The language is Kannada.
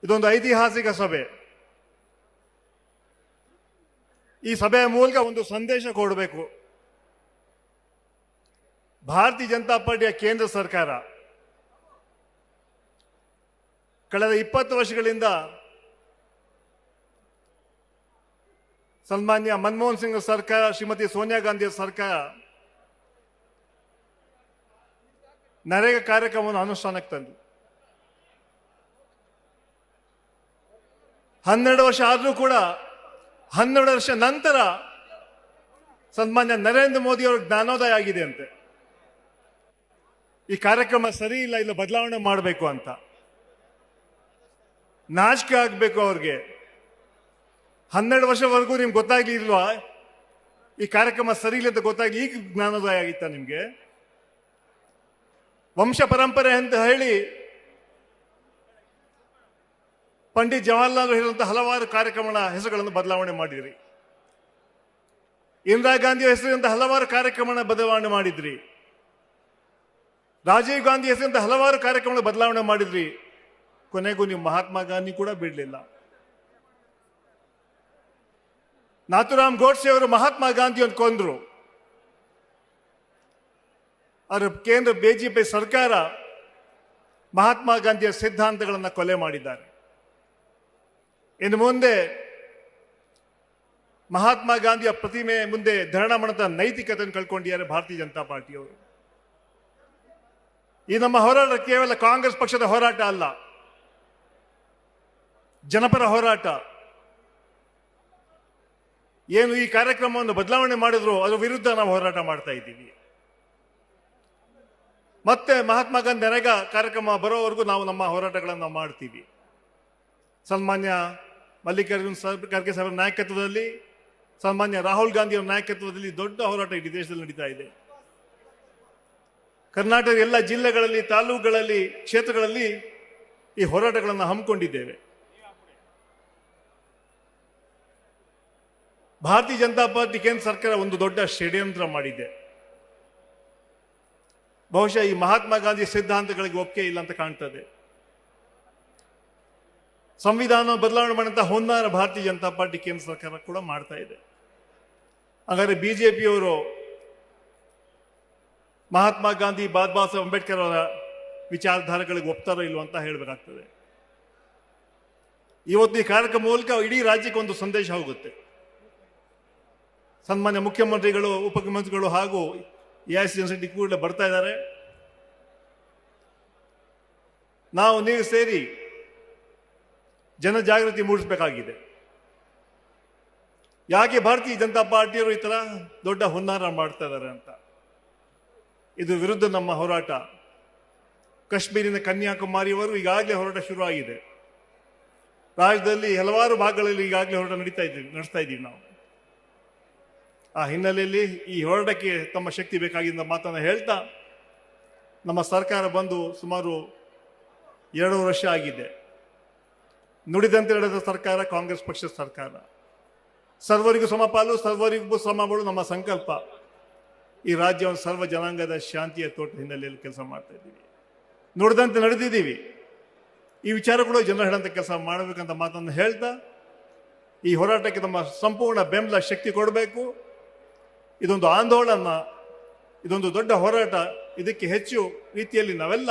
ಇದೊಂದು ಐತಿಹಾಸಿಕ ಸಭೆ. ಈ ಸಭೆಯ ಮೂಲಕ ಒಂದು ಸಂದೇಶ ಕೊಡಬೇಕು. ಭಾರತೀಯ ಜನತಾ ಪಾರ್ಟಿಯ ಕೇಂದ್ರ ಸರ್ಕಾರ ಕಳೆದ 20 ವರ್ಷಗಳಿಂದ ಸನ್ಮಾನ್ಯ ಮನಮೋಹನ್ ಸಿಂಗ್ ಸರ್ಕಾರ, ಶ್ರೀಮತಿ ಸೋನಿಯಾ ಗಾಂಧಿಯ ಸರ್ಕಾರ ನರೇಗಾ ಕಾರ್ಯಕ್ರಮವನ್ನು ಅನುಷ್ಠಾನಕ್ಕೆ ತಂದು 12 ವರ್ಷ ಆದರೂ ಕೂಡ 12 ವರ್ಷ ನಂತರ ಸನ್ಮಾನ್ಯ ನರೇಂದ್ರ ಮೋದಿ ಅವರ ಜ್ಞಾನೋದಯ ಆಗಿದೆ ಅಂತೆ. ಈ ಕಾರ್ಯಕ್ರಮ ಸರಿ ಇಲ್ಲ, ಇಲ್ಲ ಬದಲಾವಣೆ ಮಾಡಬೇಕು ಅಂತ. ನಾಚಿಕೆ ಆಗಬೇಕು ಅವ್ರಿಗೆ. 12 ವರ್ಷವರೆಗೂ ನಿಮ್ಗೆ ಗೊತ್ತಾಗ್ಲಿಲ್ವಾ ಈ ಕಾರ್ಯಕ್ರಮ ಸರಿ ಇಲ್ಲ ಅಂತ ಗೊತ್ತಾಗ್ಲಿ? ಈಗ ಜ್ಞಾನೋದಯ ಆಗಿತ್ತ ನಿಮ್ಗೆ? ವಂಶ ಪರಂಪರೆ ಅಂತ ಹೇಳಿ ಪಂಡಿತ್ ಜವಾಹರ್ಲಾಲ್ ಹೇಳುವಂತಹ ಹಲವಾರು ಕಾರ್ಯಕ್ರಮಗಳ ಹೆಸರುಗಳನ್ನು ಬದಲಾವಣೆ ಮಾಡಿದ್ರಿ. ಇಂದಿರಾ ಗಾಂಧಿ ಹೆಸರಿನಂತ ಹಲವಾರು ಕಾರ್ಯಕ್ರಮಗಳ ಬದಲಾವಣೆ ಮಾಡಿದ್ರಿ. ರಾಜೀವ್ ಗಾಂಧಿ ಹೆಸರಿನಂತ ಹಲವಾರು ಕಾರ್ಯಕ್ರಮಗಳ ಬದಲಾವಣೆ ಮಾಡಿದ್ರಿ. ಕೊನೆಗೂ ನೀವು ಮಹಾತ್ಮ ಗಾಂಧಿ ಕೂಡ ಬಿಡಲಿಲ್ಲ. ನಾಥುರಾಮ್ ಗೋಡ್ಸೆ ಅವರು ಮಹಾತ್ಮ ಗಾಂಧಿಯನ್ನು ಕೊಂದ್ರು. ಅವರ ಕೇಂದ್ರ ಬಿಜೆಪಿ ಸರ್ಕಾರ ಮಹಾತ್ಮ ಗಾಂಧಿಯ ಸಿದ್ಧಾಂತಗಳನ್ನು ಕೊಲೆ ಮಾಡಿದ್ದಾರೆ. ಇನ್ನು ಮುಂದೆ ಮಹಾತ್ಮ ಗಾಂಧಿಯ ಪ್ರತಿಮೆ ಮುಂದೆ ಧರಣ ಮಾಡದ ನೈತಿಕತೆಯನ್ನು ಕಳ್ಕೊಂಡಿದ್ದಾರೆ ಭಾರತೀಯ ಜನತಾ ಪಾರ್ಟಿಯವರು. ಈ ನಮ್ಮ ಹೋರಾಟ ಕೇವಲ ಕಾಂಗ್ರೆಸ್ ಪಕ್ಷದ ಹೋರಾಟ ಅಲ್ಲ, ಜನಪರ ಹೋರಾಟ. ಏನು ಈ ಕಾರ್ಯಕ್ರಮವನ್ನು ಬದಲಾವಣೆ ಮಾಡಿದ್ರು ಅದರ ವಿರುದ್ಧ ನಾವು ಹೋರಾಟ ಮಾಡ್ತಾ ಇದ್ದೀವಿ. ಮತ್ತೆ ಮಹಾತ್ಮ ಗಾಂಧಿ ನರೇಗಾ ಕಾರ್ಯಕ್ರಮ ಬರೋವರೆಗೂ ನಾವು ನಮ್ಮ ಹೋರಾಟಗಳನ್ನು ಮಾಡ್ತೀವಿ. ಸನ್ಮಾನ್ಯ ಮಲ್ಲಿಕಾರ್ಜುನ್ ಖರ್ಗೆ ಸಾಹೇಬರ ನಾಯಕತ್ವದಲ್ಲಿ, ಸನ್ಮಾನ್ಯ ರಾಹುಲ್ ಗಾಂಧಿ ಅವರ ನಾಯಕತ್ವದಲ್ಲಿ ದೊಡ್ಡ ಹೋರಾಟ ಇಡೀ ದೇಶದಲ್ಲಿ ನಡೀತಾ ಇದೆ. ಕರ್ನಾಟಕದ ಎಲ್ಲ ಜಿಲ್ಲೆಗಳಲ್ಲಿ, ತಾಲೂಕುಗಳಲ್ಲಿ, ಕ್ಷೇತ್ರಗಳಲ್ಲಿ ಈ ಹೋರಾಟಗಳನ್ನು ಹಮ್ಮಿಕೊಂಡಿದ್ದೇವೆ. ಭಾರತೀಯ ಜನತಾ ಪಾರ್ಟಿ ಕೇಂದ್ರ ಸರ್ಕಾರ ಒಂದು ದೊಡ್ಡ ಷಡ್ಯಂತ್ರ ಮಾಡಿದೆ. ಬಹುಶಃ ಈ ಮಹಾತ್ಮ ಗಾಂಧಿ ಸಿದ್ಧಾಂತಗಳಿಗೆ ಒಪ್ಪಿಗೆ ಇಲ್ಲ ಅಂತ ಕಾಣ್ತದೆ. ಸಂವಿಧಾನ ಬದಲಾವಣೆ ಮಾಡಿದಂತಹ ಹುನ್ನಾರ ಭಾರತೀಯ ಜನತಾ ಪಾರ್ಟಿ ಕೇಂದ್ರ ಸರ್ಕಾರ ಕೂಡ ಮಾಡ್ತಾ ಇದೆ. ಹಾಗಾದ್ರೆ ಬಿಜೆಪಿಯವರು ಮಹಾತ್ಮ ಗಾಂಧಿ, ಬಾಬಾ ಸಾಹೇಬ್ ಅಂಬೇಡ್ಕರ್ ಅವರ ವಿಚಾರಧಾರೆಗಳಿಗೆ ಒಪ್ತಾರೋ ಇಲ್ವೋ ಅಂತ ಹೇಳಬೇಕಾಗ್ತದೆ. ಇವತ್ತು ಈ ಕಾರ್ಯಕ್ರಮ ಮೂಲಕ ಇಡೀ ರಾಜ್ಯಕ್ಕೆ ಒಂದು ಸಂದೇಶ ಹೋಗುತ್ತೆ. ಸನ್ಮಾನ್ಯ ಮುಖ್ಯಮಂತ್ರಿಗಳು, ಉಪಮುಖ್ಯಮಂತ್ರಿಗಳು ಹಾಗೂ ಎಐಸಿಸಿ ಜನಸಂಘ ಕೂಡ ಬರ್ತಾ ಇದ್ದಾರೆ. ನೀವು ಸೇರಿ ಜನಜಾಗೃತಿ ಮೂಡಿಸಬೇಕಾಗಿದೆ. ಯಾಕೆ ಭಾರತೀಯ ಜನತಾ ಪಾರ್ಟಿಯವರು ಈ ತರ ದೊಡ್ಡ ಹುನ್ನಾರ ಮಾಡ್ತಾ ಇದ್ದಾರೆ ಅಂತ. ಇದು ವಿರುದ್ಧ ನಮ್ಮ ಹೋರಾಟ. ಕಾಶ್ಮೀರಿನ ಕನ್ಯಾಕುಮಾರಿಯವರು ಈಗಾಗಲೇ ಹೋರಾಟ ಶುರುವಾಗಿದೆ. ರಾಜ್ಯದಲ್ಲಿ ಹಲವಾರು ಭಾಗಗಳಲ್ಲಿ ಈಗಾಗಲೇ ಹೋರಾಟ ನಡೆಸ್ತಾ ಇದ್ದೀವಿ ನಾವು. ಆ ಹಿನ್ನೆಲೆಯಲ್ಲಿ ಈ ಹೋರಾಟಕ್ಕೆ ತಮ್ಮ ಶಕ್ತಿ ಬೇಕಾಗಿದ್ದ ಮಾತನ್ನು ಹೇಳ್ತಾ, ನಮ್ಮ ಸರ್ಕಾರ ಬಂದು ಸುಮಾರು 2 ವರ್ಷ ಆಗಿದೆ. ನುಡಿದಂತೆ ನಡೆದ ಸರ್ಕಾರ ಕಾಂಗ್ರೆಸ್ ಪಕ್ಷದ ಸರ್ಕಾರ. ಸರ್ವರಿಗೂ ಸಮಪಾಲು, ಸರ್ವರಿಗೂ ಸಮಬಳು ನಮ್ಮ ಸಂಕಲ್ಪ. ಈ ರಾಜ್ಯವನ್ನು ಸರ್ವ ಜನಾಂಗದ ಶಾಂತಿಯ ತೋಟ ಹಿನ್ನೆಲೆಯಲ್ಲಿ ಕೆಲಸ ಮಾಡ್ತಾ ಇದ್ದೀವಿ. ನುಡಿದಂತೆ ನಡೆದಿದ್ದೀವಿ. ಈ ವಿಚಾರ ಕೂಡ ಜನರು ಹೇಳಂತ ಕೆಲಸ ಮಾಡಬೇಕಂತ ಮಾತನ್ನು ಹೇಳ್ತಾ, ಈ ಹೋರಾಟಕ್ಕೆ ನಮ್ಮ ಸಂಪೂರ್ಣ ಬೆಂಬಲ, ಶಕ್ತಿ ಕೊಡಬೇಕು. ಇದೊಂದು ಆಂದೋಲನ, ಇದೊಂದು ದೊಡ್ಡ ಹೋರಾಟ. ಇದಕ್ಕೆ ಹೆಚ್ಚು ರೀತಿಯಲ್ಲಿ ನಾವೆಲ್ಲ